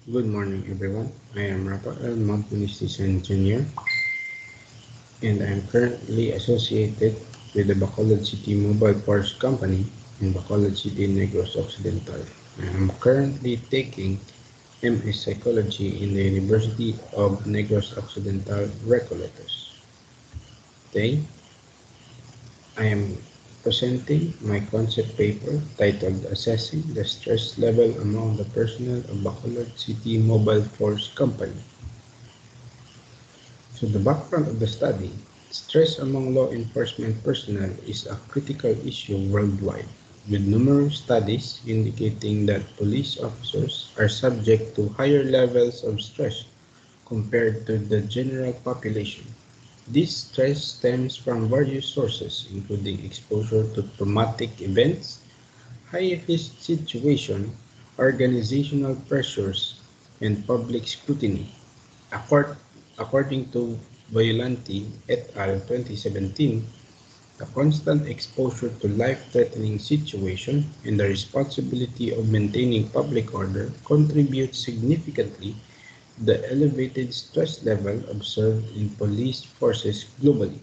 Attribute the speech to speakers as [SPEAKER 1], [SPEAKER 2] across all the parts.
[SPEAKER 1] Good morning, everyone. I am Rafael Magpunistis Engineer, and I am currently associated with the Bacolod City Mobile Parts Company in Bacolod City, Negros Occidental. I am currently taking MS Psychology in the University of Negros Occidental, Recoletos. Today, I am presenting my concept paper titled Assessing the Stress Level Among the Personnel of Bacolod City Mobile Force Company. So the background of the study, stress among law enforcement personnel is a critical issue worldwide, with numerous studies indicating that police officers are subject to higher levels of stress compared to the general population. This stress stems from various sources, including exposure to traumatic events, high-risk situations, organizational pressures, and public scrutiny. Accord- According to Violanti et al. 2017, the constant exposure to life-threatening situations and the responsibility of maintaining public order contribute significantly to the elevated stress level observed in police forces globally.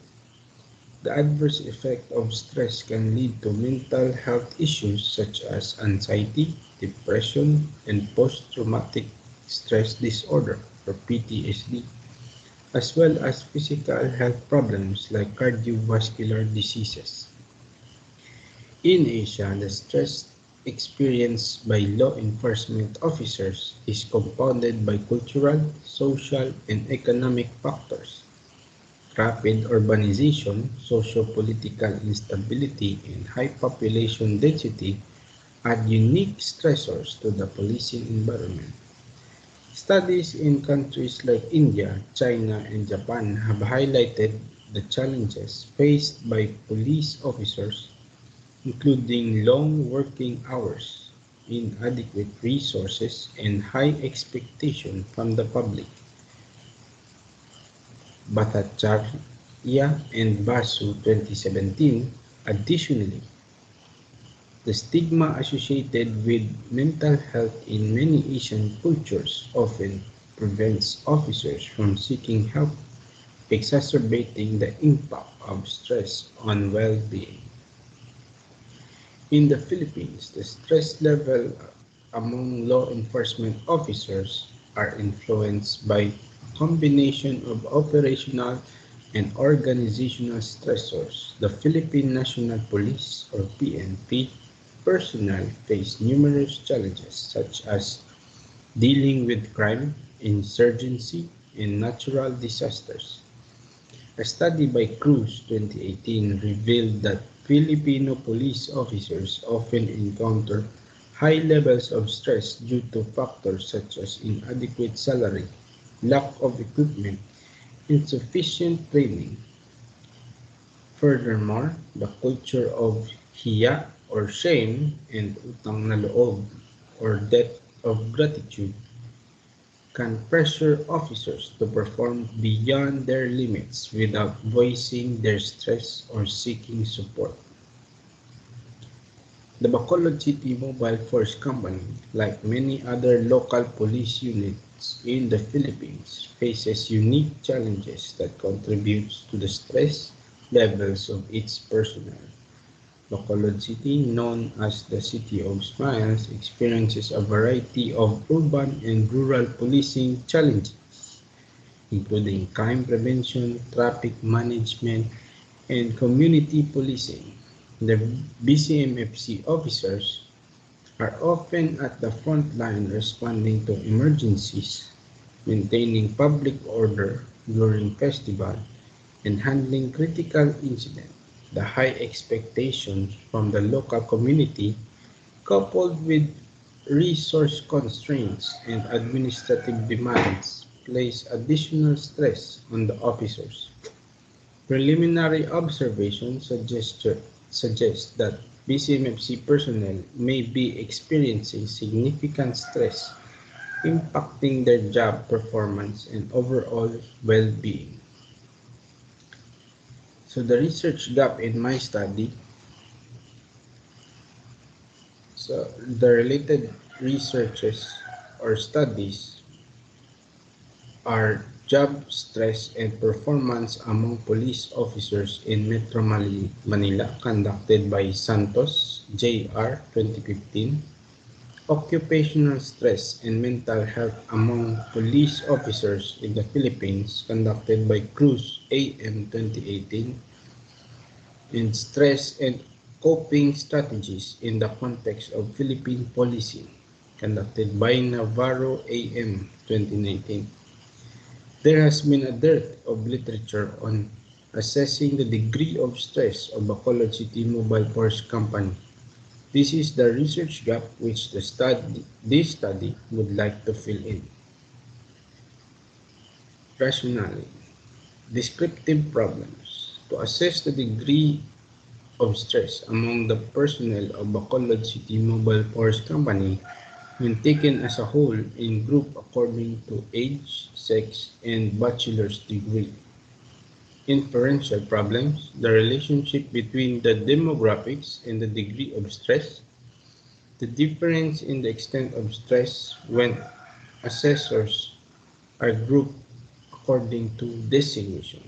[SPEAKER 1] The adverse effect of stress can lead to mental health issues such as anxiety, depression, and post-traumatic stress disorder or PTSD, as well as physical health problems like cardiovascular diseases. In Asia, the stress experienced by law enforcement officers is compounded by cultural, social, and economic factors. Rapid urbanization, socio-political instability, and high population density add unique stressors to the policing environment. Studies in countries like India, China, and Japan have highlighted the challenges faced by police officers, including long working hours, inadequate resources, and high expectation from the public. Bhattacharya and Basu 2017. Additionally, the stigma associated with mental health in many Asian cultures often prevents officers from seeking help, exacerbating the impact of stress on well-being. In the Philippines, the stress level among law enforcement officers are influenced by a combination of operational and organizational stressors. The Philippine National Police or PNP personnel face numerous challenges such as dealing with crime, insurgency, and natural disasters. A study by Cruz 2018 revealed that Filipino police officers often encounter high levels of stress due to factors such as inadequate salary, lack of equipment, insufficient training. Furthermore, the culture of hiya or shame and utang na loob or debt of gratitude can pressure officers to perform beyond their limits without voicing their stress or seeking support. The Bacolod City Mobile Force Company, like many other local police units in the Philippines, faces unique challenges that contributes to the stress levels of its personnel. Bacolod City, known as the City of Smiles, experiences a variety of urban and rural policing challenges, including crime prevention, traffic management, and community policing. The BCMFC officers are often at the front line responding to emergencies, maintaining public order during festival, and handling critical incidents. The high expectations from the local community, coupled with resource constraints and administrative demands, place additional stress on the officers. Preliminary observations suggest that BCMFC personnel may be experiencing significant stress, impacting their job performance and overall well-being. So the research gap in my study, so the related researches or studies are job stress and performance among police officers in Metro Manila conducted by Santos J.R. 2015. Occupational stress and mental health among police officers in the Philippines conducted by Cruz AM 2018, and stress and coping strategies in the context of Philippine policing conducted by Navarro AM 2019. There has been a dearth of literature on assessing the degree of stress of Bacolod City Mobile Force Company. This is the research gap which this study would like to fill in. Rationale. Descriptive problems. To assess the degree of stress among the personnel of Bacolod City Mobile Force Company when taken as a whole in group according to age, sex, and bachelor's degree. Inferential problems, the relationship between the demographics and the degree of stress, the difference in the extent of stress when assessors are grouped according to designation,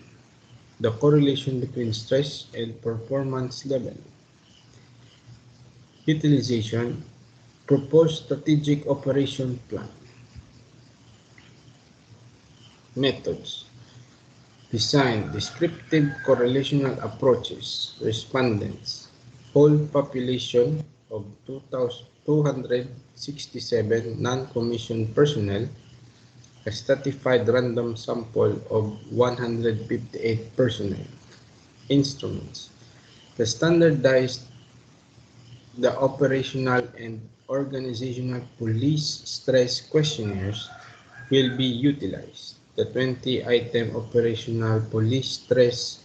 [SPEAKER 1] the correlation between stress and performance level, utilization, proposed strategic operation plan, methods, design descriptive correlational approaches, respondents, whole population of 2,267 non-commissioned personnel, a stratified random sample of 158 personnel, instruments, the standardized, the operational and organizational police stress questionnaires will be utilized. The 20-item Operational Police Stress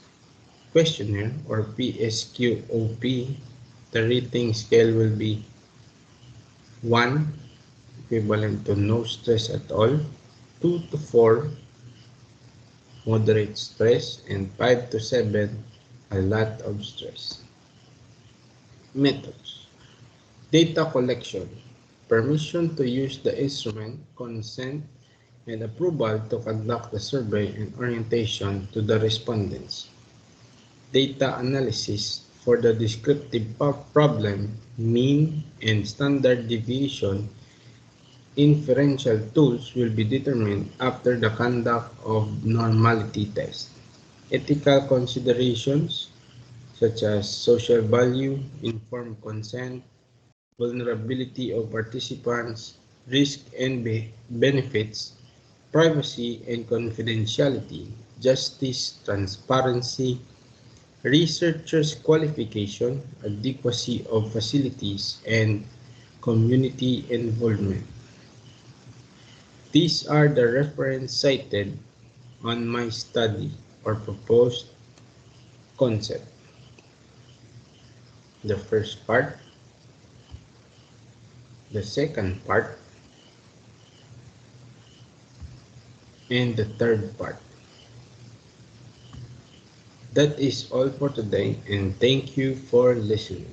[SPEAKER 1] Questionnaire or PSQOP, the rating scale will be 1, equivalent to no stress at all, 2 to 4, moderate stress, and 5 to 7, a lot of stress. Methods. Data collection, permission to use the instrument, consent, and approval to conduct the survey and orientation to the respondents. Data analysis for the descriptive problem, mean and standard deviation. Inferential tools will be determined after the conduct of normality test. Ethical considerations such as social value, informed consent, vulnerability of participants, risk and benefits, privacy and confidentiality, justice, transparency, researchers' qualification, adequacy of facilities, and community involvement. These are the references cited on my study or proposed concept. The first part, the second part, and the third part. That is all for today, and thank you for listening.